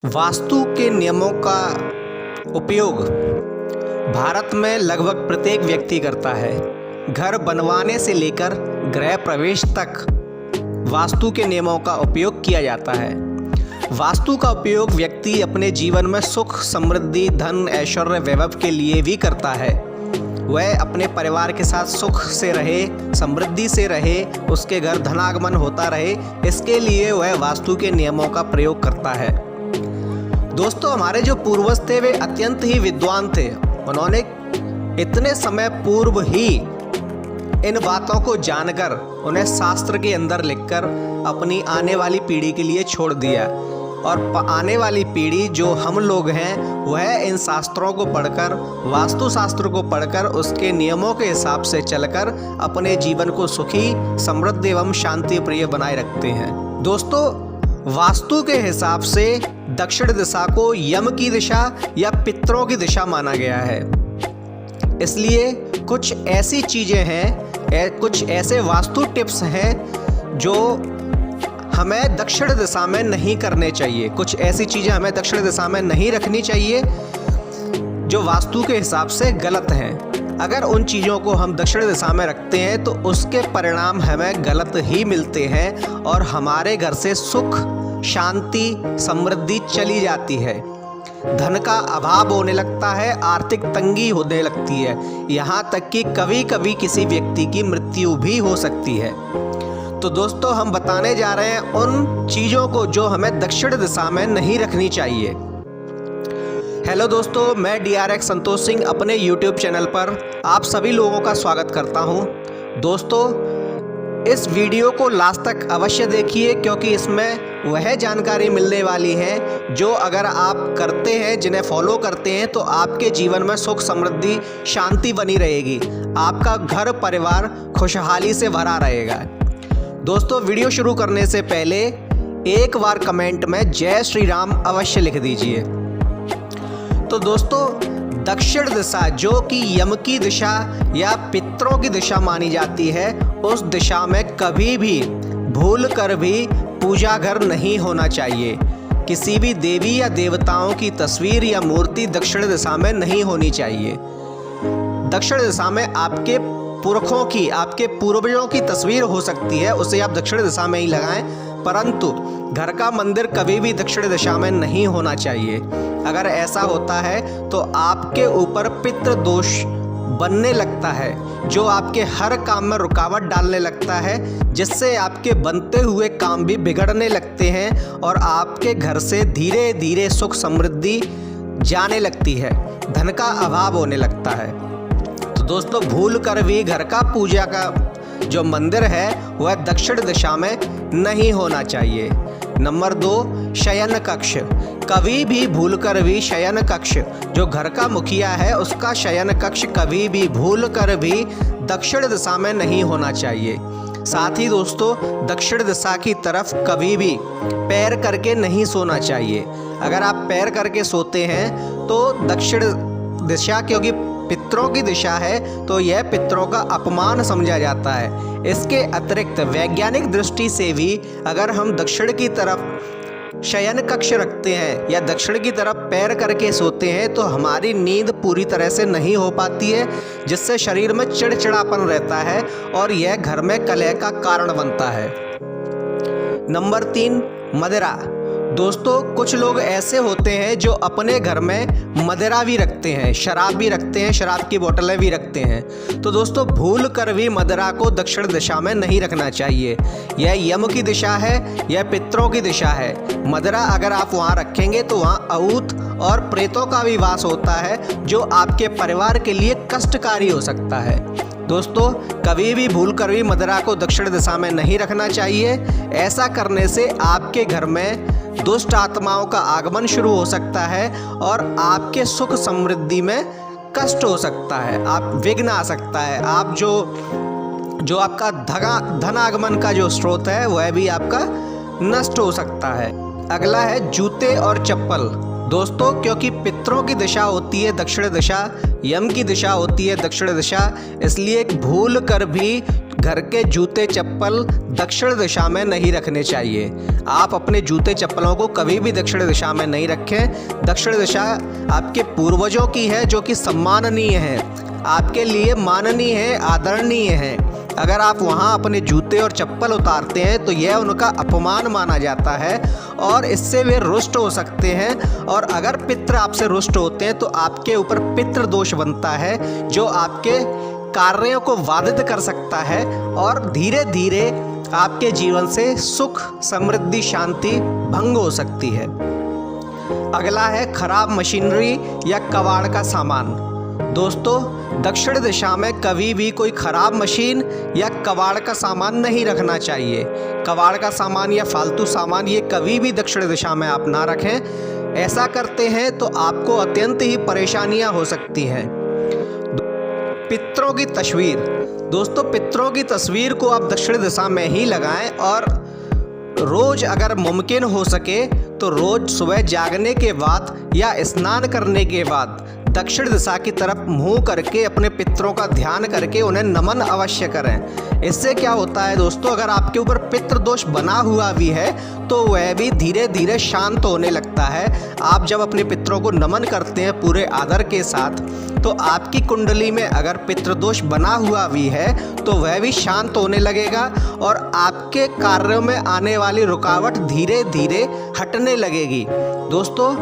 वास्तु के नियमों का उपयोग भारत में लगभग प्रत्येक व्यक्ति करता है। घर बनवाने से लेकर गृह प्रवेश तक वास्तु के नियमों का उपयोग किया जाता है। वास्तु का उपयोग व्यक्ति अपने जीवन में सुख, समृद्धि, धन, ऐश्वर्य, वैभव के लिए भी करता है। वह अपने परिवार के साथ सुख से रहे, समृद्धि से रहे, उसके घर धनागमन होता रहे, इसके लिए वह वास्तु के नियमों का प्रयोग करता है। दोस्तों, हमारे जो पूर्वज थे वे अत्यंत ही विद्वान थे। उन्होंने इतने समय पूर्व ही इन बातों को जानकर उन्हें शास्त्र के अंदर लिखकर अपनी आने वाली पीढ़ी के लिए छोड़ दिया। और आने वाली पीढ़ी जो हम लोग हैं वह इन शास्त्रों को पढ़कर, वास्तु शास्त्र को पढ़कर, उसके नियमों के हिसाब से चलकर अपने जीवन को सुखी, समृद्ध एवं शांति प्रिय बनाए रखते हैं। दोस्तों, वास्तु के हिसाब से दक्षिण दिशा को यम की दिशा या पितरों की दिशा माना गया है। इसलिए कुछ ऐसी चीज़ें हैं, कुछ ऐसे वास्तु टिप्स हैं जो हमें दक्षिण दिशा में नहीं करने चाहिए। कुछ ऐसी चीज़ें हमें दक्षिण दिशा में नहीं रखनी चाहिए जो वास्तु के हिसाब से गलत हैं। अगर उन चीज़ों को हम दक्षिण दिशा में रखते हैं तो उसके परिणाम हमें गलत ही मिलते हैं और हमारे घर से सुख, शांति, समृद्धि चली जाती है। धन का अभाव होने लगता है, आर्थिक तंगी होने लगती है, यहाँ तक कि कभी कभी किसी व्यक्ति की मृत्यु भी हो सकती है। तो दोस्तों, हम बताने जा रहे हैं उन चीज़ों को जो हमें दक्षिण दिशा में नहीं रखनी चाहिए। हेलो दोस्तों, मैं DRX संतोष सिंह अपने YouTube चैनल पर आप सभी लोगों का स्वागत करता हूं। दोस्तों, इस वीडियो को लास्ट तक अवश्य देखिए क्योंकि इसमें वह जानकारी मिलने वाली है जो अगर आप करते हैं, जिन्हें फॉलो करते हैं, तो आपके जीवन में सुख, समृद्धि, शांति बनी रहेगी। आपका घर परिवार खुशहाली से भरा रहेगा। दोस्तों, वीडियो शुरू करने से पहले एक बार कमेंट में जय श्री राम अवश्य लिख दीजिए। तो दोस्तों, दक्षिण दिशा जो कि यम की दिशा या पितरों की दिशा मानी जाती है, उस दिशा में कभी भी भूल कर भी पूजा घर नहीं होना चाहिए। किसी भी देवी या देवताओं की तस्वीर या मूर्ति दक्षिण दिशा में नहीं होनी चाहिए। दक्षिण दिशा में आपके पुरखों की, आपके पूर्वजों की तस्वीर हो सकती है, उसे आप दक्षिण दिशा में ही लगाएं, परंतु घर का मंदिर कभी भी दक्षिण दिशा में नहीं होना चाहिए। अगर ऐसा होता है तो आपके ऊपर पितृ दोष बनने लगता है, जो आपके हर काम में रुकावट डालने लगता है, जिससे आपके बनते हुए काम भी बिगड़ने लगते हैं और आपके घर से धीरे धीरे सुख, समृद्धि जाने लगती है, धन का अभाव होने लगता है। तो दोस्तों, भूल कर भी घर का पूजा का जो मंदिर है वह दक्षिण दिशा में नहीं होना चाहिए। नंबर 2, शयन कक्ष। कभी भी भूल कर भी शयन कक्ष, जो घर का मुखिया है उसका शयन कक्ष कभी भी भूल कर भी दक्षिण दिशा में नहीं होना चाहिए। साथ ही दोस्तों, दक्षिण दिशा की तरफ कभी भी पैर करके नहीं सोना चाहिए। अगर आप पैर करके सोते हैं तो दक्षिण दिशा, क्योंकि पितरों की दिशा है, तो यह पितरों का अपमान समझा जाता है। इसके अतिरिक्त वैज्ञानिक दृष्टि से भी अगर हम दक्षिण की तरफ शयन कक्ष रखते हैं या दक्षिण की तरफ पैर करके सोते हैं तो हमारी नींद पूरी तरह से नहीं हो पाती है, जिससे शरीर में चिड़चिड़ापन रहता है और यह घर में कलह का कारण बनता है। नंबर 3, मदिरा। दोस्तों, कुछ लोग ऐसे होते हैं जो अपने घर में मदिरा भी रखते हैं, शराब भी रखते हैं, शराब की बोतलें भी रखते हैं। तो दोस्तों, भूल कर भी मदिरा को दक्षिण दिशा में नहीं रखना चाहिए। यह यम की दिशा है, यह पितरों की दिशा है। मदिरा अगर आप वहाँ रखेंगे तो वहाँ अऊत और प्रेतों का भी वास होता है, जो आपके परिवार के लिए कष्टकारी हो सकता है। दोस्तों, कभी भी भूल कर भी मदिरा को दक्षिण दिशा में नहीं रखना चाहिए। ऐसा करने से आपके घर में दुष्ट आत्माओं का आगमन शुरू हो सकता है और आपके सुख, समृद्धि में कष्ट हो सकता है, आप विघ्न आ सकता है। आप जो आपका धनागमन का जो स्रोत है वह भी आपका नष्ट हो सकता है। अगला है जूते और चप्पल। दोस्तों, क्योंकि पितरों की दिशा होती है दक्षिण दिशा, यम की दिशा होती है दक्षिण दिशा, इसलिए भूल कर भी घर के जूते चप्पल दक्षिण दिशा में नहीं रखने चाहिए। आप अपने जूते चप्पलों को कभी भी दक्षिण दिशा में नहीं रखें। दक्षिण दिशा आपके पूर्वजों की है, जो कि सम्माननीय है, आपके लिए माननीय है, आदरणीय है। अगर आप वहाँ अपने जूते और चप्पल उतारते हैं तो यह उनका अपमान माना जाता है और इससे वे रुष्ट हो सकते हैं। और अगर पितृ आपसे रुष्ट होते हैं तो आपके ऊपर पितृ दोष बनता है, जो आपके कार्यों को बाधित कर सकता है और धीरे धीरे आपके जीवन से सुख, समृद्धि, शांति भंग हो सकती है। अगला है खराब मशीनरी या कबाड़ का सामान। दोस्तों, दक्षिण दिशा में कभी भी कोई खराब मशीन या कबाड़ का सामान नहीं रखना चाहिए। कबाड़ का सामान या फालतू सामान ये कभी भी दक्षिण दिशा में आप ना रखें। ऐसा करते हैं तो आपको अत्यंत ही परेशानियां हो सकती हैं। पितरों की तस्वीर। दोस्तों, पितरों की तस्वीर को आप दक्षिण दिशा में ही लगाएं और रोज़ अगर मुमकिन हो सके तो रोज़ सुबह जागने के बाद या स्नान करने के बाद दक्षिण दिशा की तरफ मुंह करके अपने पितरों का ध्यान करके उन्हें नमन अवश्य करें। इससे क्या होता है दोस्तों, अगर आपके ऊपर पितृ दोष बना हुआ भी है तो वह भी धीरे धीरे शांत होने लगता है। आप जब अपने पितरों को नमन करते हैं पूरे आदर के साथ, तो आपकी कुंडली में अगर पितृदोष बना हुआ भी है तो वह भी शांत होने लगेगा और आपके कार्यों में आने वाली रुकावट धीरे धीरे हटने लगेगी। दोस्तों,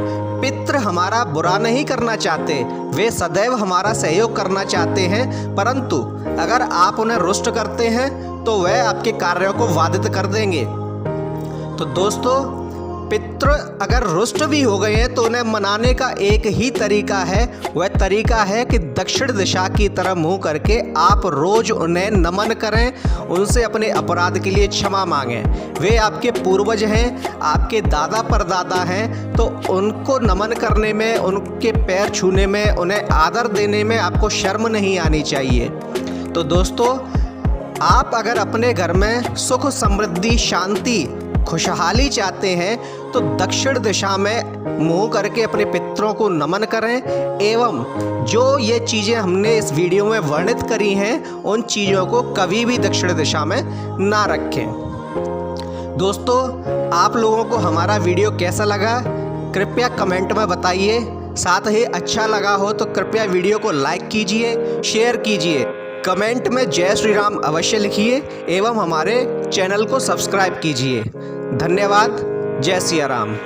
पितृ हमारा बुरा नहीं करना चाहते, वे सदैव हमारा सहयोग करना चाहते हैं, परंतु अगर आप उन्हें रुष्ट करते हैं तो वह आपके कार्यों को बाधित कर देंगे। तो दोस्तों, पितृ अगर रुष्ट भी हो गए हैं तो उन्हें मनाने का एक ही तरीका है, वह तरीका है कि दक्षिण दिशा की तरफ मुंह करके आप रोज उन्हें नमन करें, उनसे अपने अपराध के लिए क्षमा मांगें। वे आपके पूर्वज हैं, आपके दादा परदादा हैं, तो उनको नमन करने में, उनके पैर छूने में, उन्हें आदर देने में आपको शर्म नहीं आनी चाहिए। तो दोस्तों, आप अगर अपने घर में सुख, समृद्धि, शांति, खुशहाली चाहते हैं तो दक्षिण दिशा में मुंह करके अपने पितरों को नमन करें एवं जो ये चीज़ें हमने इस वीडियो में वर्णित करी हैं उन चीज़ों को कभी भी दक्षिण दिशा में ना रखें। दोस्तों, आप लोगों को हमारा वीडियो कैसा लगा कृपया कमेंट में बताइए। साथ ही अच्छा लगा हो तो कृपया वीडियो को लाइक कीजिए, शेयर कीजिए, कमेंट में जय श्री राम अवश्य लिखिए एवं हमारे चैनल को सब्सक्राइब कीजिए। धन्यवाद। जय सिया राम।